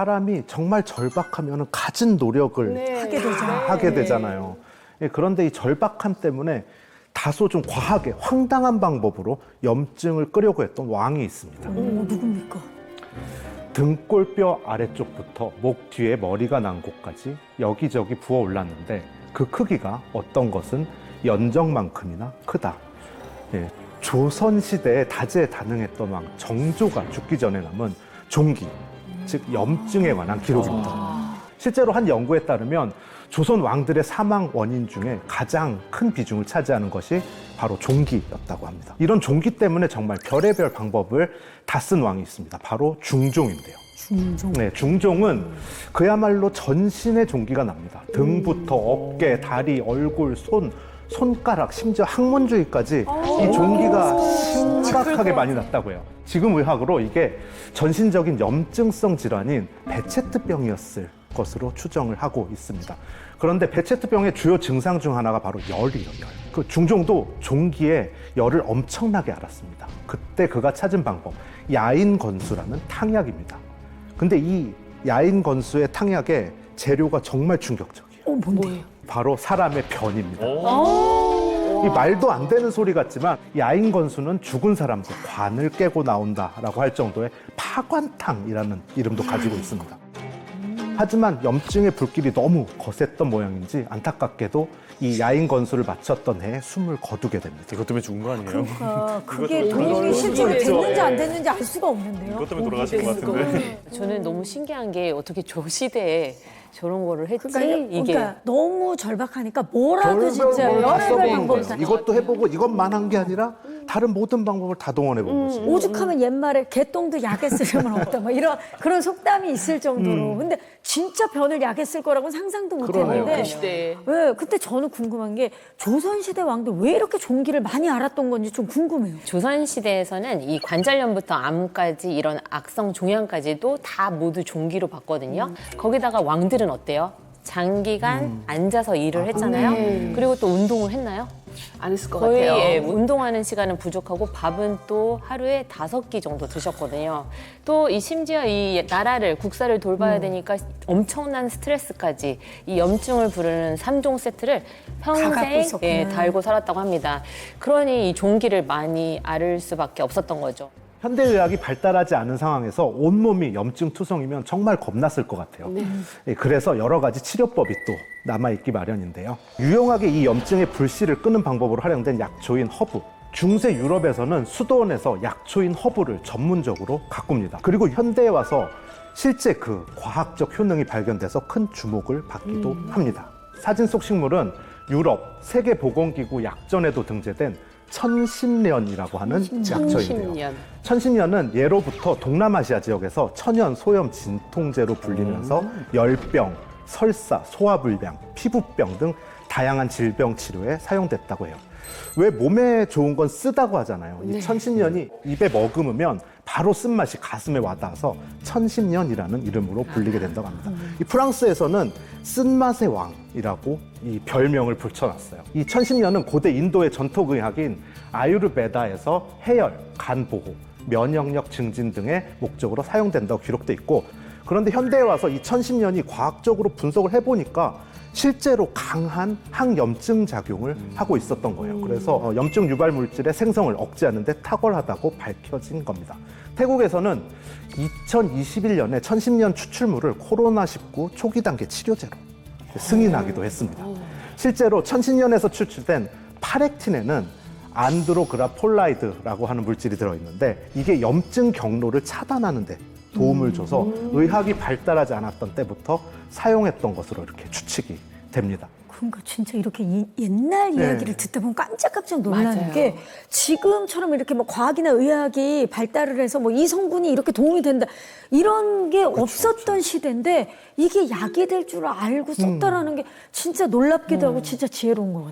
사람이 정말 절박하면 갖은 노력을 하게 되잖아요. 예, 그런데 이 절박함 때문에 다소 좀 과하게 황당한 방법으로 염증을 끄려고 했던 왕이 있습니다. 누굽니까? 등골뼈 아래쪽부터 목 뒤에 머리가 난 곳까지 여기저기 부어올랐는데 그 크기가 어떤 것은 연정만큼이나 크다. 예, 조선시대에 다재다능했던 왕 정조가 죽기 전에 남은 종기, 즉 염증에 관한 기록입니다. 실제로 한 연구에 따르면 조선 왕들의 사망 원인 중에 가장 큰 비중을 차지하는 것이 바로 종기였다고 합니다. 이런 종기 때문에 정말 별의별 방법을 다 쓴 왕이 있습니다. 바로 중종인데요. 중종. 네, 중종은 그야말로 전신에 종기가 납니다. 등부터 어깨, 다리, 얼굴, 손가락, 심지어 항문 주위까지 이 종기가 심각하게 많이 났다고 해요. 지금 의학으로 이게 전신적인 염증성 질환인 베체트병이었을 것으로 추정을 하고 있습니다. 그런데 베체트병의 주요 증상 중 하나가 바로 열이에요, 열. 그 중종도 종기에 열을 엄청나게 앓았습니다. 그때 그가 찾은 방법, 야인건수라는 탕약입니다. 근데 이 야인건수의 탕약의 재료가 정말 충격적이에요. 뭔데요? 바로 사람의 변입니다. 이 말도 안 되는 소리 같지만 야인건수는 죽은 사람들 관을 깨고 나온다라고 할 정도의 파관탕이라는 이름도 가지고 있습니다. 하지만 염증의 불길이 너무 거셌던 모양인지 안타깝게도 이 야인건수를 마쳤던 해에 숨을 거두게 됩니다. 이것 때문에 죽은 거 아니에요? 그러니까 그게 도움이 실제로 됐는지 안 됐는지 알 수가 없는데요. 이것 때문에 돌아가신 것 같은데. 저는 너무 신기한 게 어떻게 저 시대에 저런 거를 했지? 그러니까 너무 절박하니까 뭐라도 진짜 별걸 다 여러 써보는 방법을 거예요. 다. 이것도 해보고 이것만 한 게 아니라 다른 모든 방법을 다 동원해 본 거지. 오죽하면 옛말에 개똥도 약에 쓰려면 없다 뭐 이런 그런 속담이 있을 정도로. 근데 진짜 변을 약에 쓸 거라고는 상상도 못 그러네요. 했는데. 그 시대에. 왜 그때 저는 궁금한 게 조선시대 왕들 왜 이렇게 종기를 많이 알았던 건지 좀 궁금해요. 조선시대에서는 이 관절염부터 암까지 이런 악성 종양까지도 다 모두 종기로 봤거든요. 거기다가 왕들은 어때요? 장기간 앉아서 일을 했잖아요. 그리고 또 운동을 했나요? 안 했을 것 거의 같아요. 예, 운동하는 시간은 부족하고 밥은 또 하루에 5끼 정도 드셨거든요. 또 이 심지어 이 나라를 국사를 돌봐야 되니까 엄청난 스트레스까지 이 염증을 부르는 3종 세트를 갖고 평생 있었구나. 예, 달고 살았다고 합니다. 그러니 이 종기를 많이 앓을 수밖에 없었던 거죠. 현대의학이 발달하지 않은 상황에서 온몸이 염증투성이면 정말 겁났을 것 같아요. 예, 그래서 여러 가지 치료법이 또 남아있기 마련인데요. 유용하게 이 염증의 불씨를 끄는 방법으로 활용된 약초인 허브. 중세 유럽에서는 수도원에서 약초인 허브를 전문적으로 가꿉니다. 그리고 현대에 와서 실제 그 과학적 효능이 발견돼서 큰 주목을 받기도 합니다. 사진 속 식물은 유럽 세계보건기구 약전에도 등재된 천신련이라고 하는 약초인데요. 천신련은 예로부터 동남아시아 지역에서 천연 소염 진통제로 불리면서 열병, 설사, 소화불량, 피부병 등 다양한 질병 치료에 사용됐다고 해요. 왜 몸에 좋은 건 쓰다고 하잖아요. 이 천신련이 입에 머금으면 바로 쓴맛이 가슴에 와닿아서 천신련이라는 이름으로 불리게 된다고 합니다. 이 프랑스에서는 쓴맛의 왕이라고 이 별명을 붙여놨어요. 이 천신련은 고대 인도의 전통의학인 아유르베다에서 해열, 간 보호, 면역력 증진 등의 목적으로 사용된다고 기록돼 있고, 그런데 현대에 와서 이 천신련이 과학적으로 분석을 해보니까 실제로 강한 항염증 작용을 하고 있었던 거예요. 그래서 염증 유발 물질의 생성을 억제하는 데 탁월하다고 밝혀진 겁니다. 태국에서는 2021년에 천신련 추출물을 코로나19 초기 단계 치료제로 승인하기도 했습니다. 실제로 천신련에서 추출된 파렉틴에는 안드로그라폴라이드라고 하는 물질이 들어있는데 이게 염증 경로를 차단하는 데 도움을 줘서 의학이 발달하지 않았던 때부터 사용했던 것으로 이렇게 추측이 됩니다. 그러니까 진짜 이렇게 옛날 이야기를 듣다 보면 깜짝깜짝 놀라는 맞아요. 게 지금처럼 이렇게 뭐 과학이나 의학이 발달을 해서 뭐 이 성분이 이렇게 도움이 된다 이런 게 없었던 시대인데 이게 약이 될 줄 알고 썼다라는 게 진짜 놀랍기도 하고 진짜 지혜로운 것 같아요.